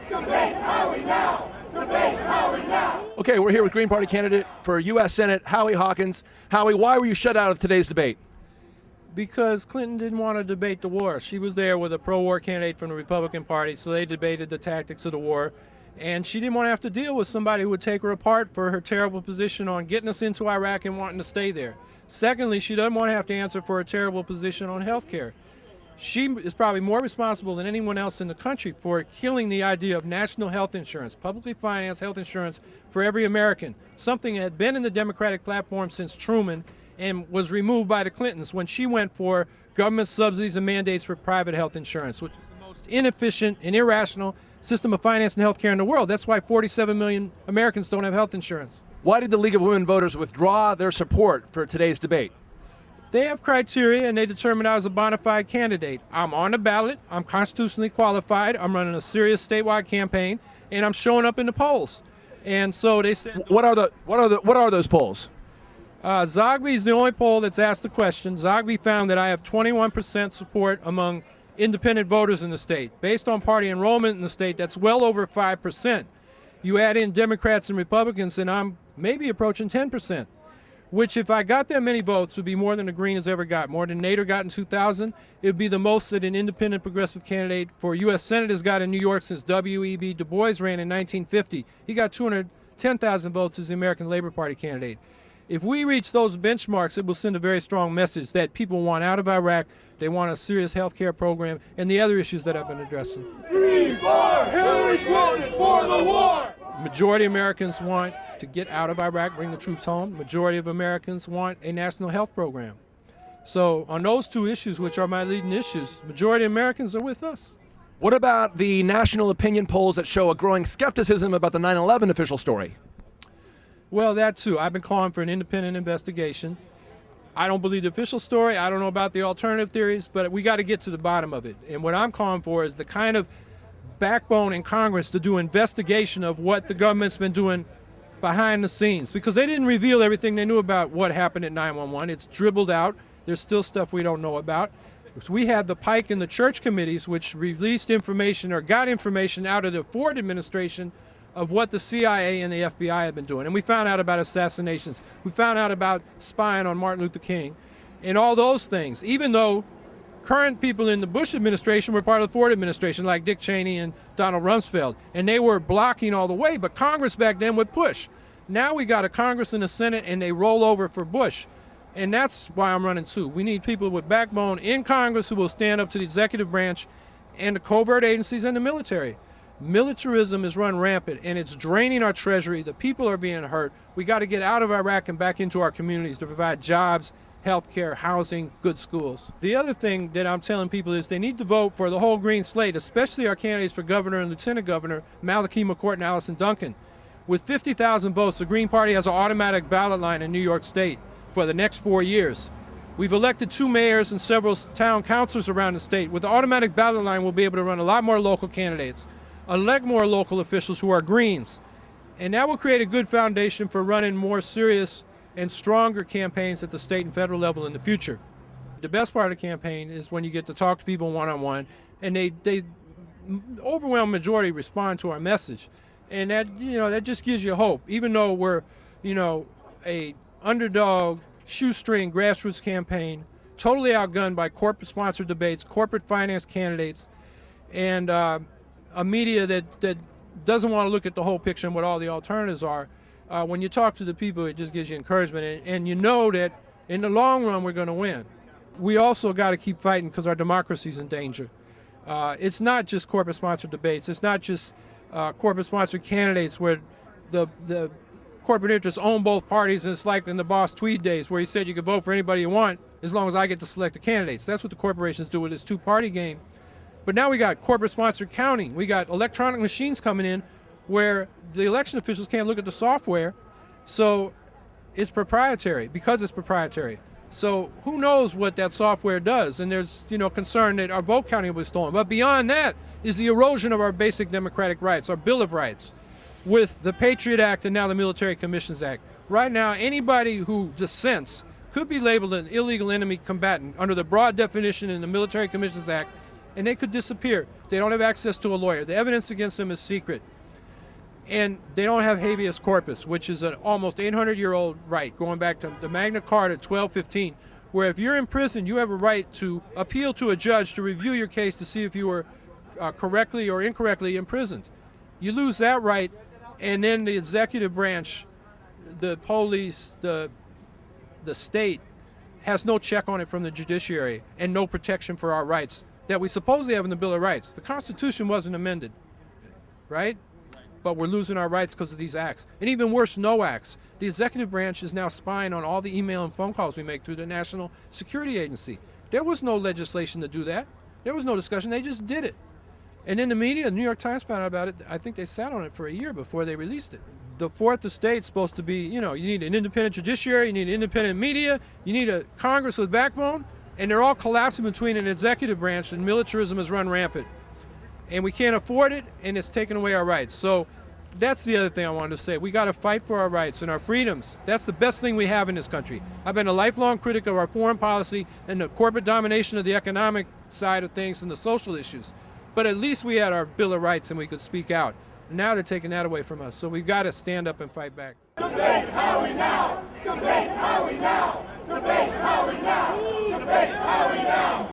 Debate Howie now! Debate Howie now! Okay, we're here with Green Party candidate for U.S. Senate, Howie Hawkins. Howie, why were you shut out of today's debate? Because Clinton didn't want to debate the war. She was there with a pro-war candidate from the Republican Party, so they debated the tactics of the war. And she didn't want to have to deal with somebody who would take her apart for her terrible position on getting us into Iraq and wanting to stay there. Secondly, she doesn't want to have to answer for her terrible position on health care. She is probably more responsible than anyone else in the country for killing the idea of national health insurance, publicly financed health insurance for every American, something that had been in the Democratic platform since Truman and was removed by the Clintons when she went for government subsidies and mandates for private health insurance, which is the most inefficient and irrational system of financing health care in the world. That's why 47 million Americans don't have health insurance. Why did the League of Women Voters withdraw their support for today's debate? They have criteria, and they determined I was a bona fide candidate. I'm on the ballot. I'm constitutionally qualified. I'm running a serious statewide campaign, and I'm showing up in the polls. And so they said, What are those polls? Zogby is the only poll that's asked the question. Zogby found that I have 21% support among independent voters in the state. Based on party enrollment in the state, that's well over 5%. You add in Democrats and Republicans, and I'm maybe approaching 10%. Which, if I got that many votes, would be more than the Green has ever got. More than Nader got in 2000. It would be the most that an independent progressive candidate for U.S. Senate has got in New York since W.E.B. Du Bois ran in 1950. He got 210,000 votes as the American Labor Party candidate. If we reach those benchmarks, it will send a very strong message that people want out of Iraq, they want a serious health care program, and the other issues that I've been addressing. 3-4, Hillary Clinton for the war! Majority of Americans want to get out of Iraq, bring the troops home. Majority of Americans want a national health program. So on those two issues, which are my leading issues, majority of Americans are with us. What about the national opinion polls that show a growing skepticism about the 9/11 official story? Well, that too. I've been calling for an independent investigation. I don't believe the official story. I don't know about the alternative theories, but we got to get to the bottom of it. And what I'm calling for is the kind of backbone in Congress to do investigation of what the government's been doing behind the scenes, because they didn't reveal everything they knew about what happened at 9/11. It's dribbled out. There's still stuff we don't know about. So we had the Pike and the Church committees, which released information or got information out of the Ford administration of what the CIA and the FBI had been doing. And we found out about assassinations. We found out about spying on Martin Luther King and all those things, even though current people in the Bush administration were part of the Ford administration, like Dick Cheney and Donald Rumsfeld, and they were blocking all the way, but Congress back then would push. Now we got a Congress and a Senate, and they roll over for Bush, and that's why I'm running too. We need people with backbone in Congress who will stand up to the executive branch and the covert agencies and the military. Militarism is run rampant, and it's draining our treasury. The people are being hurt. We got to get out of Iraq and back into our communities to provide jobs, health care, housing, good schools. The other thing that I'm telling people is they need to vote for the whole green slate, especially our candidates for governor and lieutenant governor, Malachi McCourt and Allison Duncan. With 50,000 votes, the Green Party has an automatic ballot line in New York State for the next 4 years. We've elected 2 mayors and several town councilors around the state. With the automatic ballot line, we'll be able to run a lot more local candidates, elect more local officials who are Greens, and that will create a good foundation for running more serious and stronger campaigns at the state and federal level in the future. The best part of the campaign is when you get to talk to people one-on-one, and they overwhelming majority respond to our message. And that just gives you hope. Even though we're, a underdog, shoestring grassroots campaign, totally outgunned by corporate-sponsored debates, corporate finance candidates, and a media that doesn't want to look at the whole picture and what all the alternatives are. When you talk to the people, it just gives you encouragement, and you know that in the long run we're going to win. We also got to keep fighting because our democracy's in danger. It's not just corporate-sponsored debates. It's not just corporate-sponsored candidates where the corporate interests own both parties, and it's like in the Boss Tweed days where he said you could vote for anybody you want as long as I get to select the candidates. That's what the corporations do with this two-party game. But now we got corporate-sponsored counting. We got electronic machines coming in where the election officials can't look at the software, so it's proprietary because it's proprietary. So who knows what that software does? And there's concern that our vote counting will be stolen. But beyond that is the erosion of our basic democratic rights, our Bill of Rights, with the Patriot Act and now the Military Commissions Act. Right now, anybody who dissents could be labeled an illegal enemy combatant under the broad definition in the Military Commissions Act and they could disappear. They don't have access to a lawyer. The evidence against them is secret. And they don't have habeas corpus, which is an almost 800-year-old right, going back to the Magna Carta 1215, where if you're in prison, you have a right to appeal to a judge to review your case to see if you were correctly or incorrectly imprisoned. You lose that right, and then the executive branch, the police, the state, has no check on it from the judiciary and no protection for our rights that we supposedly have in the Bill of Rights. The Constitution wasn't amended, right? But we're losing our rights because of these acts. And even worse, no acts. The executive branch is now spying on all the email and phone calls we make through the National Security Agency. There was no legislation to do that. There was no discussion. They just did it. And then the media, the New York Times found out about it. I think they sat on it for a year before they released it. The fourth estate's supposed to be, you need an independent judiciary, you need independent media, you need a Congress with backbone, and they're all collapsing between an executive branch, and militarism has run rampant. And we can't afford it, and it's taken away our rights. So that's the other thing I wanted to say. We got to fight for our rights and our freedoms. That's the best thing we have in this country. I've been a lifelong critic of our foreign policy and the corporate domination of the economic side of things and the social issues. But at least we had our Bill of Rights and we could speak out. Now they're taking that away from us. So we've got to stand up and fight back. Debate Howie now! Debate Howie now! Debate Howie now! Debate Howie now!